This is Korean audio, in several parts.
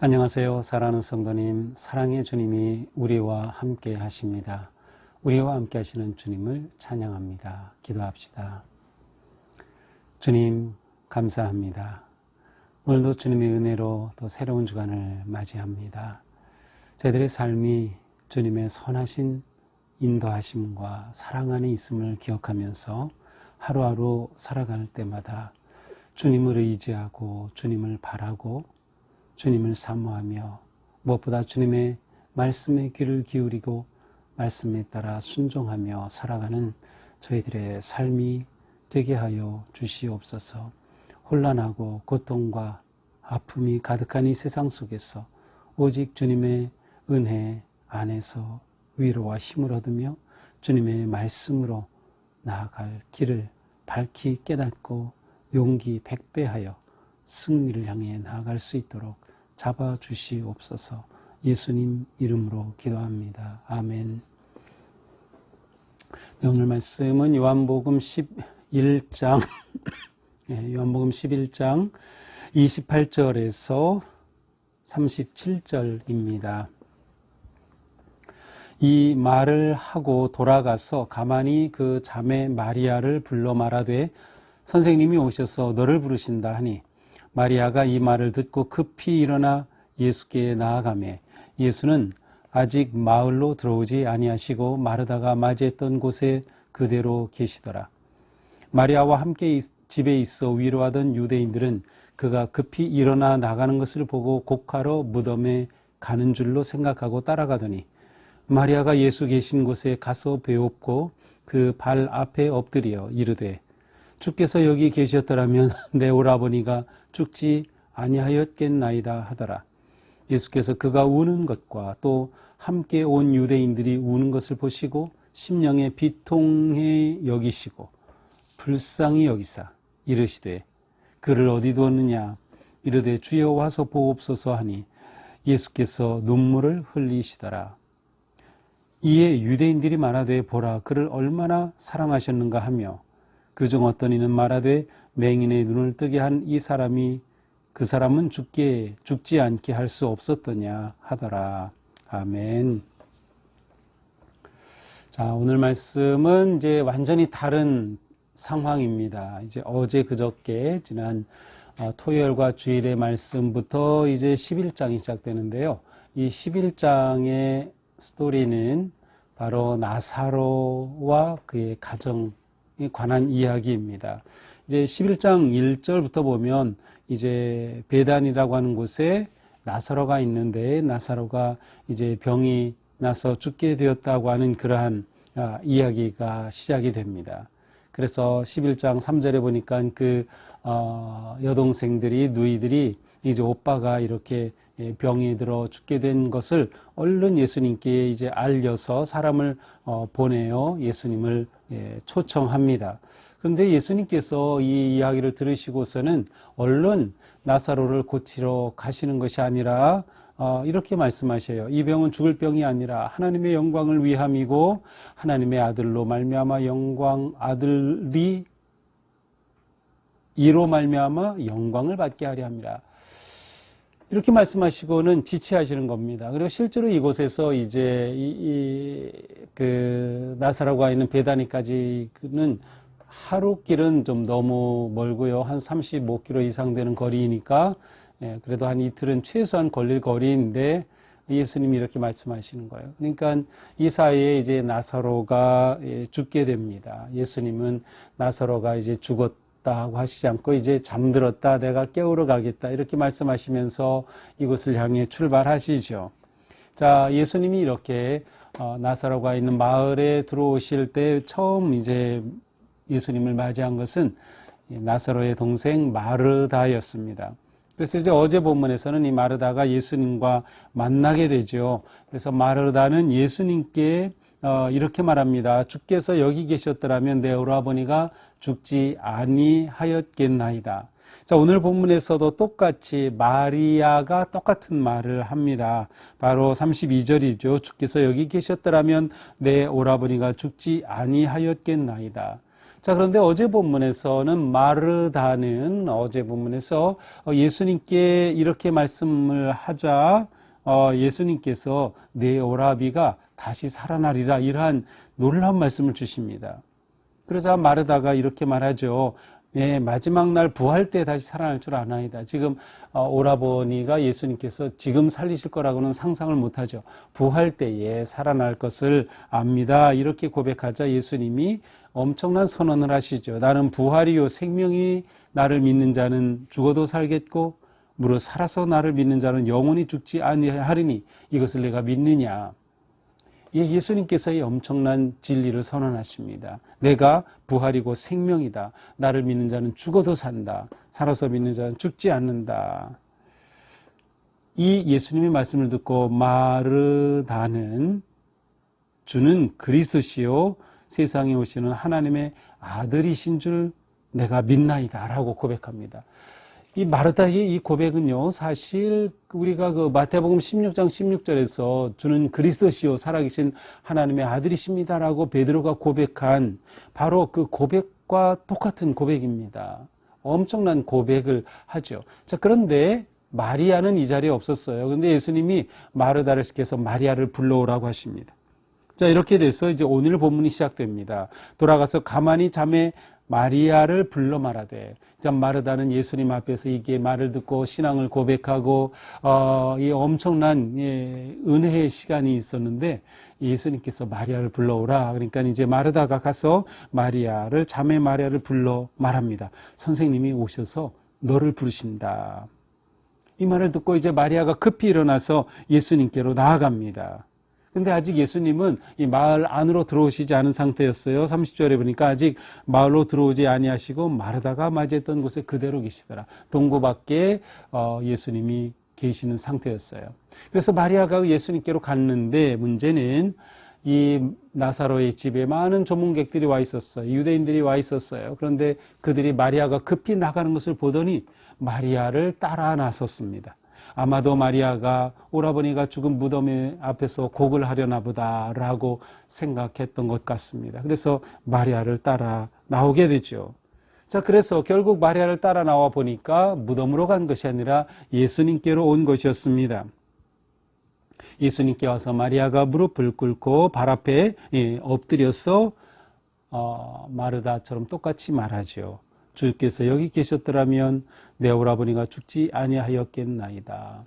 안녕하세요. 사랑하는 성도님, 사랑의 주님이 우리와 함께 하십니다. 우리와 함께 하시는 주님을 찬양합니다. 기도합시다. 주님, 감사합니다. 오늘도 주님의 은혜로 또 새로운 주간을 맞이합니다. 저희들의 삶이 주님의 선하신 인도하심과 사랑 안에 있음을 기억하면서 하루하루 살아갈 때마다 주님을 의지하고 주님을 바라고 주님을 사모하며 무엇보다 주님의 말씀에 귀를 기울이고 말씀에 따라 순종하며 살아가는 저희들의 삶이 되게 하여 주시옵소서. 혼란하고 고통과 아픔이 가득한 이 세상 속에서 오직 주님의 은혜 안에서 위로와 힘을 얻으며 주님의 말씀으로 나아갈 길을 밝히 깨닫고 용기 백배하여 승리를 향해 나아갈 수 있도록 잡아주시옵소서. 예수님 이름으로 기도합니다. 아멘. 네, 오늘 말씀은 요한복음 11장 요한복음 11장 28절에서 37절입니다. 이 말을 하고 돌아가서 가만히 그 자매 마리아를 불러 말하되 선생님이 오셔서 너를 부르신다 하니 마리아가 이 말을 듣고 급히 일어나 예수께 나아가매 예수는 아직 마을로 들어오지 아니하시고 마르다가 맞이했던 곳에 그대로 계시더라. 마리아와 함께 집에 있어 위로하던 유대인들은 그가 급히 일어나 나가는 것을 보고 곡하러 무덤에 가는 줄로 생각하고 따라가더니 마리아가 예수 계신 곳에 가서 배웁고 그 발 앞에 엎드려 이르되 주께서 여기 계셨더라면 내 오라버니가 죽지 아니하였겠나이다 하더라. 예수께서 그가 우는 것과 또 함께 온 유대인들이 우는 것을 보시고 심령에 비통해 여기시고 불쌍히 여기사 이르시되 그를 어디 두었느냐 이르되 주여 와서 보옵소서 하니 예수께서 눈물을 흘리시더라. 이에 유대인들이 말하되 보라 그를 얼마나 사랑하셨는가 하며 그중 어떤 이는 말하되 맹인의 눈을 뜨게 한 이 사람이 그 사람은 죽지 않게 할 수 없었더냐 하더라. 아멘. 자, 오늘 말씀은 이제 완전히 다른 상황입니다. 이제 어제 그저께 지난 토요일과 주일의 말씀부터 이제 11장이 시작되는데요. 이 11장의 스토리는 바로 나사로와 그의 가정에 관한 이야기입니다. 이제 11장 1절부터 보면 이제 베단이라고 하는 곳에 나사로가 있는데 나사로가 이제 병이 나서 죽게 되었다고 하는 그러한 이야기가 시작이 됩니다. 그래서 11장 3절에 보니까 그 여동생들이 누이들이 이제 오빠가 이렇게 병이 들어 죽게 된 것을 얼른 예수님께 이제 알려서 사람을 보내어 예수님을 초청합니다. 그런데 예수님께서 이 이야기를 들으시고서는 얼른 나사로를 고치러 가시는 것이 아니라 이렇게 말씀하셔요. 이 병은 죽을 병이 아니라 하나님의 영광을 위함이고 하나님의 아들로 말미암아 아들이 이로 말미암아 영광을 받게 하려 함이라. 이렇게 말씀하시고는 지체하시는 겁니다. 그리고 실제로 이곳에서 이제 그 나사로가 있는 베다니까지는 하루 길은 좀 너무 멀고요. 한 35km 이상 되는 거리이니까 그래도 한 이틀은 최소한 걸릴 거리인데 예수님이 이렇게 말씀하시는 거예요. 그러니까 이 사이에 이제 나사로가 죽게 됩니다. 예수님은 나사로가 이제 죽었다고 하시지 않고 이제 잠들었다, 내가 깨우러 가겠다 이렇게 말씀하시면서 이곳을 향해 출발하시죠. 자, 예수님이 이렇게 나사로가 있는 마을에 들어오실 때 처음 이제 예수님을 맞이한 것은 나사로의 동생 마르다였습니다. 그래서 이제 어제 본문에서는 이 마르다가 예수님과 만나게 되죠. 그래서 마르다는 예수님께 이렇게 말합니다. 주께서 여기 계셨더라면 내 오라버니가 죽지 아니하였겠나이다. 자, 오늘 본문에서도 똑같이 마리아가 똑같은 말을 합니다. 바로 32절이죠. 주께서 여기 계셨더라면 내 오라버니가 죽지 아니하였겠나이다. 자, 그런데 어제 본문에서는 마르다는 어제 본문에서 예수님께 이렇게 말씀을 하자 예수님께서 내 오라비가 다시 살아나리라 이러한 놀라운 말씀을 주십니다. 그러자 마르다가 이렇게 말하죠. 네, 마지막 날 부활 때 다시 살아날 줄 아나이다. 지금 오라버니가 예수님께서 지금 살리실 거라고는 상상을 못하죠. 부활 때에 살아날 것을 압니다. 이렇게 고백하자 예수님이 엄청난 선언을 하시죠. 나는 부활이요 생명이 나를 믿는 자는 죽어도 살겠고 무릇 살아서 나를 믿는 자는 영원히 죽지 아니하리니 이것을 내가 믿느냐. 예수님께서의 엄청난 진리를 선언하십니다. 내가 부활이고 생명이다. 나를 믿는 자는 죽어도 산다. 살아서 믿는 자는 죽지 않는다. 이 예수님의 말씀을 듣고 마르다는 주는 그리스도시요 세상에 오시는 하나님의 아들이신 줄 내가 믿나이다 라고 고백합니다. 이 마르다의 이 고백은요, 사실 우리가 그 마태복음 16장 16절에서 주는 그리스도시요 살아계신 하나님의 아들이십니다라고 베드로가 고백한 바로 그 고백과 똑같은 고백입니다. 엄청난 고백을 하죠. 자, 그런데 마리아는 이 자리에 없었어요. 그런데 예수님이 마르다를 시켜서 마리아를 불러오라고 하십니다. 자, 이렇게 돼서 이제 오늘 본문이 시작됩니다. 돌아가서 가만히 자매 마리아를 불러 말하되, 자, 마르다는 예수님 앞에서 이게 말을 듣고 신앙을 고백하고 이 엄청난 은혜의 시간이 있었는데 예수님께서 마리아를 불러오라. 그러니까 이제 마르다가 가서 마리아를 자매 마리아를 불러 말합니다. 선생님이 오셔서 너를 부르신다. 이 말을 듣고 이제 마리아가 급히 일어나서 예수님께로 나아갑니다. 근데 아직 예수님은 이 마을 안으로 들어오시지 않은 상태였어요. 30절에 보니까 아직 마을로 들어오지 아니하시고 마르다가 맞이했던 곳에 그대로 계시더라. 동고 밖에 예수님이 계시는 상태였어요. 그래서 마리아가 예수님께로 갔는데 문제는 이 나사로의 집에 많은 조문객들이 와 있었어요. 유대인들이 와 있었어요. 그런데 그들이 마리아가 급히 나가는 것을 보더니 마리아를 따라 나섰습니다. 아마도 마리아가 오라버니가 죽은 무덤 앞에서 곡을 하려나 보다라고 생각했던 것 같습니다. 그래서 마리아를 따라 나오게 되죠. 자, 그래서 결국 마리아를 따라 나와 보니까 무덤으로 간 것이 아니라 예수님께로 온 것이었습니다. 예수님께 와서 마리아가 무릎을 꿇고 발 앞에 엎드려서 마르다처럼 똑같이 말하죠. 주께서 여기 계셨더라면 내 오라버니가 죽지 아니하였겠나이다.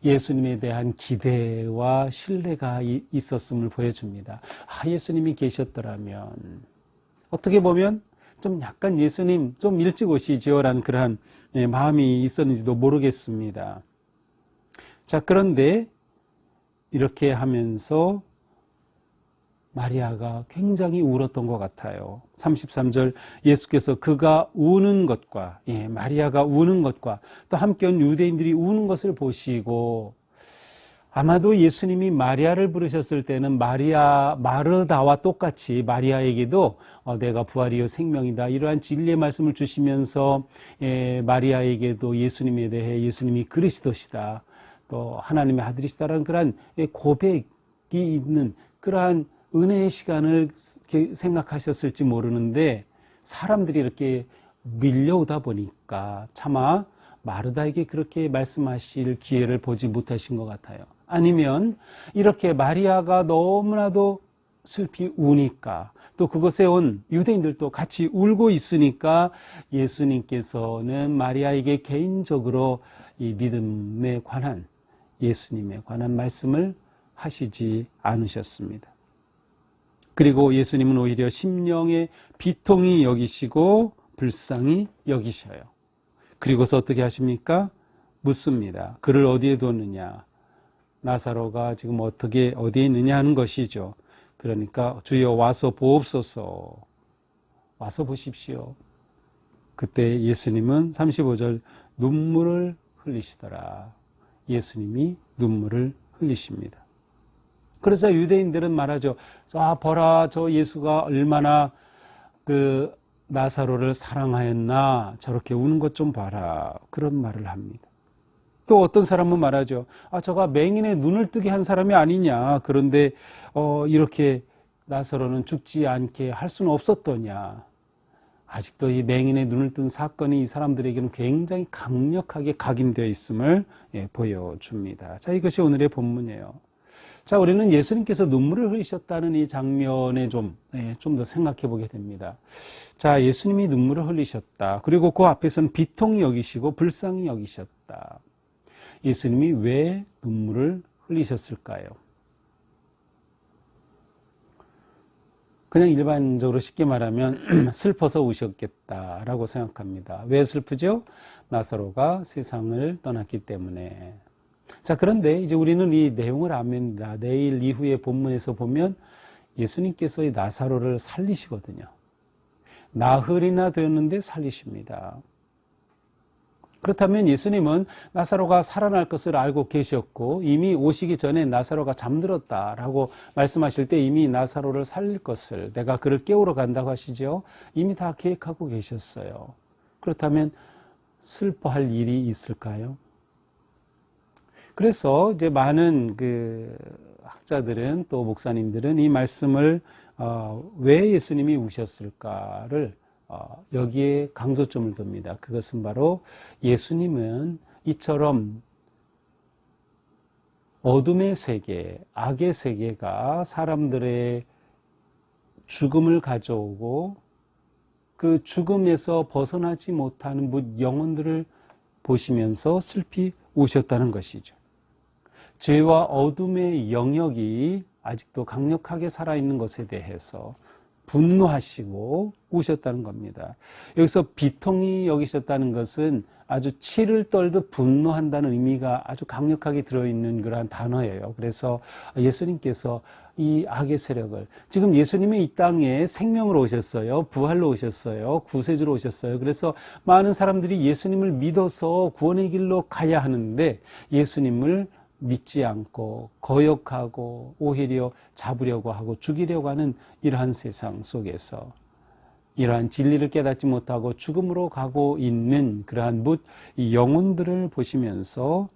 예수님에 대한 기대와 신뢰가 있었음을 보여줍니다. 예수님이 계셨더라면, 어떻게 보면 좀 약간 예수님 좀 일찍 오시지요라는 그러한 마음이 있었는지도 모르겠습니다. 자, 그런데 이렇게 하면서 마리아가 굉장히 울었던 것 같아요. 33절 예수께서 그가 우는 것과 마리아가 우는 것과 또 함께 온 유대인들이 우는 것을 보시고 아마도 예수님이 마리아를 부르셨을 때는 마르다와 똑같이 마리아에게도 내가 부활이요 생명이다 이러한 진리의 말씀을 주시면서 마리아에게도 예수님에 대해 예수님이 그리스도시다 또 하나님의 아들이시다라는 그러한 고백이 있는 그러한 은혜의 시간을 생각하셨을지 모르는데 사람들이 이렇게 밀려오다 보니까 차마 마르다에게 그렇게 말씀하실 기회를 보지 못하신 것 같아요. 아니면 이렇게 마리아가 너무나도 슬피 우니까 또 그곳에 온 유대인들도 같이 울고 있으니까 예수님께서는 마리아에게 개인적으로 이 믿음에 관한 예수님에 관한 말씀을 하시지 않으셨습니다. 그리고 예수님은 오히려 심령의 비통히 여기시고 불쌍히 여기셔요. 그리고서 어떻게 하십니까? 묻습니다. 그를 어디에 뒀느냐? 나사로가 지금 어디에 있느냐 하는 것이죠. 그러니까 주여 와서 보옵소서. 와서 보십시오. 그때 예수님은 35절 눈물을 흘리시더라. 예수님이 눈물을 흘리십니다. 그래서 유대인들은 말하죠. 보라, 저 예수가 얼마나 그 나사로를 사랑하였나. 저렇게 우는 것 좀 봐라. 그런 말을 합니다. 또 어떤 사람은 말하죠. 저가 맹인의 눈을 뜨게 한 사람이 아니냐. 그런데 이렇게 나사로는 죽지 않게 할 수는 없었더냐. 아직도 이 맹인의 눈을 뜬 사건이 이 사람들에게는 굉장히 강력하게 각인되어 있음을 보여줍니다. 자, 이것이 오늘의 본문이에요. 자, 우리는 예수님께서 눈물을 흘리셨다는 이 장면에 좀 더 생각해 보게 됩니다. 자, 예수님이 눈물을 흘리셨다. 그리고 그 앞에서는 비통히 여기시고 불쌍히 여기셨다. 예수님이 왜 눈물을 흘리셨을까요? 그냥 일반적으로 쉽게 말하면 슬퍼서 우셨겠다라고 생각합니다. 왜 슬프죠? 나사로가 세상을 떠났기 때문에. 자, 그런데 이제 우리는 이 내용을 압니다. 내일 이후의 본문에서 보면 예수님께서 이 나사로를 살리시거든요. 나흘이나 되었는데 살리십니다. 그렇다면 예수님은 나사로가 살아날 것을 알고 계셨고 이미 오시기 전에 나사로가 잠들었다라고 말씀하실 때 이미 나사로를 살릴 것을 내가 그를 깨우러 간다고 하시죠. 이미 다 계획하고 계셨어요. 그렇다면 슬퍼할 일이 있을까요? 그래서 이제 많은 학자들은 또 목사님들은 이 말씀을 왜 예수님이 우셨을까를 여기에 강조점을 둡니다. 그것은 바로 예수님은 이처럼 어둠의 세계, 악의 세계가 사람들의 죽음을 가져오고 그 죽음에서 벗어나지 못하는 영혼들을 보시면서 슬피 우셨다는 것이죠. 죄와 어둠의 영역이 아직도 강력하게 살아있는 것에 대해서 분노하시고 우셨다는 겁니다. 여기서 비통히 여기셨다는 것은 아주 치를 떨듯 분노한다는 의미가 아주 강력하게 들어있는 그러한 단어예요. 그래서 예수님께서 이 악의 세력을, 지금 예수님이 이 땅에 생명으로 오셨어요. 부활로 오셨어요. 구세주로 오셨어요. 그래서 많은 사람들이 예수님을 믿어서 구원의 길로 가야 하는데 예수님을 믿지 않고 거역하고 오히려 잡으려고 하고 죽이려고 하는 이러한 세상 속에서 이러한 진리를 깨닫지 못하고 죽음으로 가고 있는 그러한 이 영혼들을 보시면서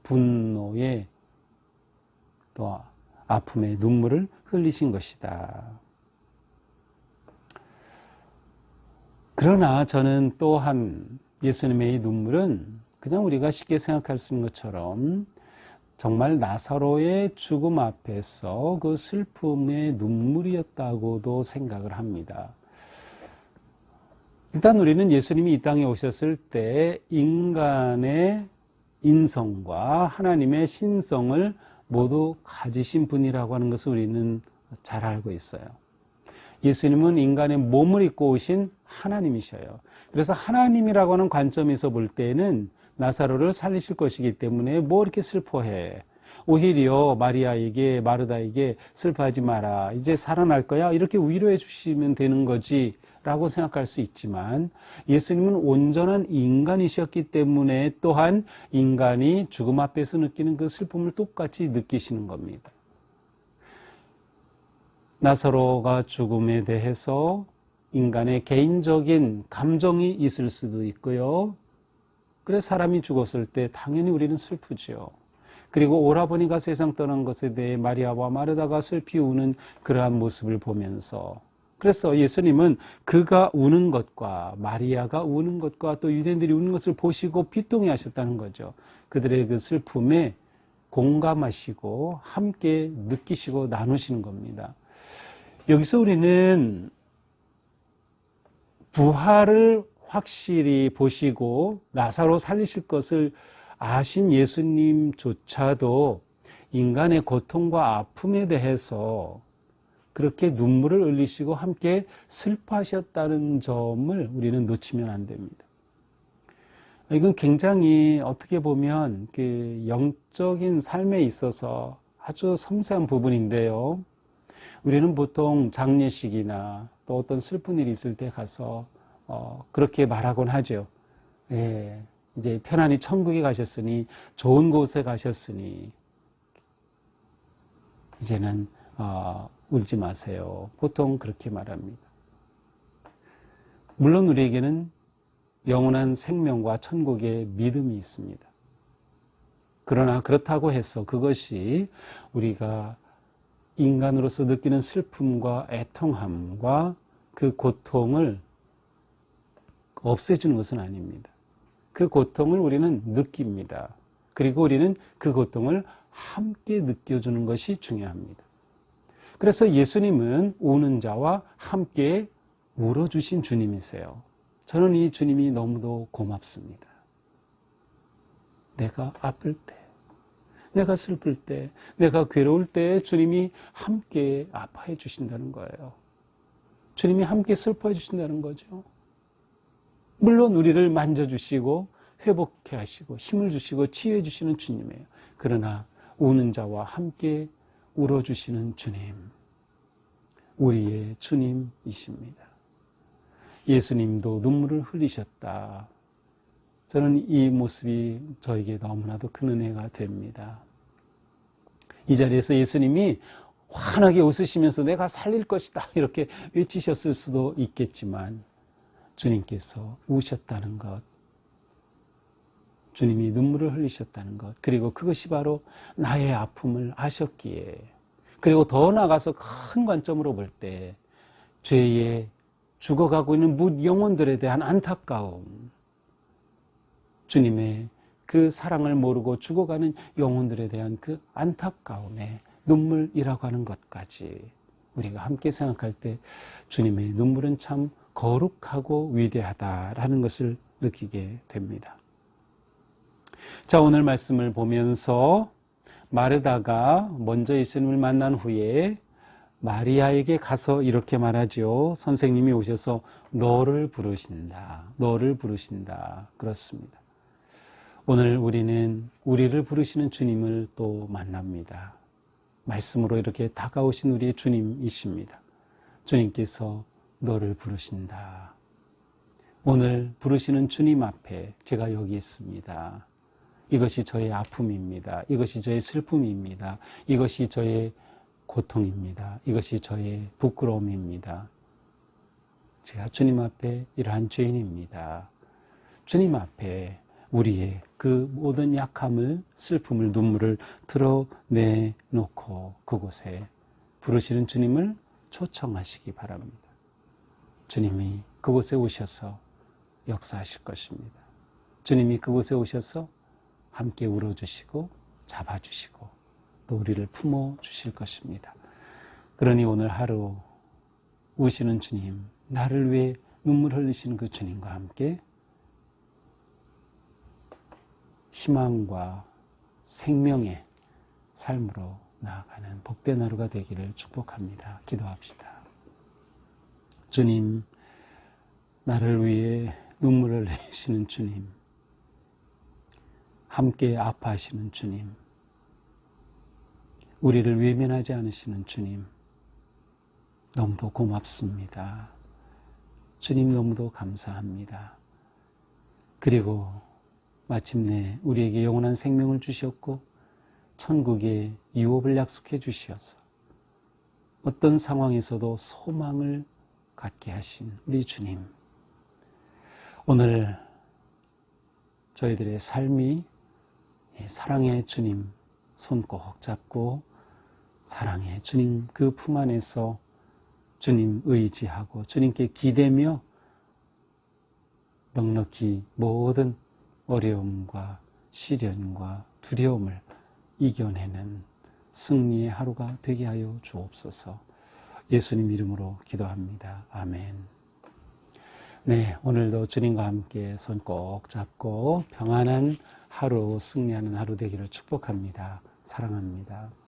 분노의 또 아픔의 눈물을 흘리신 것이다. 그러나 저는 또한 예수님의 이 눈물은 그냥 우리가 쉽게 생각할 수 있는 것처럼 정말 나사로의 죽음 앞에서 그 슬픔의 눈물이었다고도 생각을 합니다. 일단 우리는 예수님이 이 땅에 오셨을 때 인간의 인성과 하나님의 신성을 모두 가지신 분이라고 하는 것을 우리는 잘 알고 있어요. 예수님은 인간의 몸을 입고 오신 하나님이셔요. 그래서 하나님이라고 하는 관점에서 볼 때는 나사로를 살리실 것이기 때문에 뭐 이렇게 슬퍼해. 오히려 마리아에게, 마르다에게 슬퍼하지 마라. 이제 살아날 거야. 이렇게 위로해 주시면 되는 거지. 라고 생각할 수 있지만 예수님은 온전한 인간이셨기 때문에 또한 인간이 죽음 앞에서 느끼는 그 슬픔을 똑같이 느끼시는 겁니다. 나사로가 죽음에 대해서 인간의 개인적인 감정이 있을 수도 있고요. 그래서 사람이 죽었을 때 당연히 우리는 슬프죠. 그리고 오라버니가 세상 떠난 것에 대해 마리아와 마르다가 슬피 우는 그러한 모습을 보면서 그래서 예수님은 그가 우는 것과 마리아가 우는 것과 또 유대인들이 우는 것을 보시고 비통해 하셨다는 거죠. 그들의 그 슬픔에 공감하시고 함께 느끼시고 나누시는 겁니다. 여기서 우리는 부활을 확실히 보시고 나사로 살리실 것을 아신 예수님조차도 인간의 고통과 아픔에 대해서 그렇게 눈물을 흘리시고 함께 슬퍼하셨다는 점을 우리는 놓치면 안 됩니다. 이건 굉장히 어떻게 보면 그 영적인 삶에 있어서 아주 섬세한 부분인데요. 우리는 보통 장례식이나 또 어떤 슬픈 일이 있을 때 가서 그렇게 말하곤 하죠. 예, 이제 편안히 천국에 가셨으니 좋은 곳에 가셨으니 이제는 울지 마세요. 보통 그렇게 말합니다. 물론 우리에게는 영원한 생명과 천국의 믿음이 있습니다. 그러나 그렇다고 해서 그것이 우리가 인간으로서 느끼는 슬픔과 애통함과 그 고통을 없애주는 것은 아닙니다. 그 고통을 우리는 느낍니다. 그리고 우리는 그 고통을 함께 느껴주는 것이 중요합니다. 그래서 예수님은 우는 자와 함께 울어주신 주님이세요. 저는 이 주님이 너무도 고맙습니다. 내가 아플 때, 내가 슬플 때, 내가 괴로울 때 주님이 함께 아파해 주신다는 거예요. 주님이 함께 슬퍼해 주신다는 거죠. 물론 우리를 만져주시고 회복해 하시고 힘을 주시고 치유해 주시는 주님이에요. 그러나 우는 자와 함께 울어주시는 주님, 우리의 주님이십니다. 예수님도 눈물을 흘리셨다. 저는 이 모습이 저에게 너무나도 큰 은혜가 됩니다. 이 자리에서 예수님이 환하게 웃으시면서 내가 살릴 것이다 이렇게 외치셨을 수도 있겠지만 주님께서 우셨다는 것, 주님이 눈물을 흘리셨다는 것, 그리고 그것이 바로 나의 아픔을 아셨기에, 그리고 더 나아가서 큰 관점으로 볼 때 죄에 죽어가고 있는 뭇 영혼들에 대한 안타까움, 주님의 그 사랑을 모르고 죽어가는 영혼들에 대한 그 안타까움에 눈물이라고 하는 것까지 우리가 함께 생각할 때 주님의 눈물은 참 거룩하고 위대하다라는 것을 느끼게 됩니다. 자, 오늘 말씀을 보면서 마르다가 먼저 예수님을 만난 후에 마리아에게 가서 이렇게 말하죠. 선생님이 오셔서 너를 부르신다. 너를 부르신다. 그렇습니다. 오늘 우리는 우리를 부르시는 주님을 또 만납니다. 말씀으로 이렇게 다가오신 우리의 주님이십니다. 주님께서 너를 부르신다. 오늘 부르시는 주님 앞에 제가 여기 있습니다. 이것이 저의 아픔입니다. 이것이 저의 슬픔입니다. 이것이 저의 고통입니다. 이것이 저의 부끄러움입니다. 제가 주님 앞에 이러한 죄인입니다. 주님 앞에 우리의 그 모든 약함을, 슬픔을, 눈물을 드러내놓고 그곳에 부르시는 주님을 초청하시기 바랍니다. 주님이 그곳에 오셔서 역사하실 것입니다. 주님이 그곳에 오셔서 함께 울어주시고 잡아주시고 또 우리를 품어주실 것입니다. 그러니 오늘 하루 우시는 주님, 나를 위해 눈물 흘리시는 그 주님과 함께 희망과 생명의 삶으로 나아가는 복된 하루가 되기를 축복합니다. 기도합시다. 주님, 나를 위해 눈물을 흘리시는 주님, 함께 아파하시는 주님, 우리를 외면하지 않으시는 주님, 너무도 고맙습니다. 주님 너무도 감사합니다. 그리고 마침내 우리에게 영원한 생명을 주셨고 천국의 유업을 약속해 주시어서 어떤 상황에서도 소망을 갖게 하신 우리 주님, 오늘 저희들의 삶이 사랑의 주님 손 꼭 잡고 사랑의 주님 그 품 안에서 주님 의지하고 주님께 기대며 넉넉히 모든 어려움과 시련과 두려움을 이겨내는 승리의 하루가 되게 하여 주옵소서. 예수님 이름으로 기도합니다. 아멘. 네, 오늘도 주님과 함께 손 꼭 잡고 평안한 하루, 승리하는 하루 되기를 축복합니다. 사랑합니다.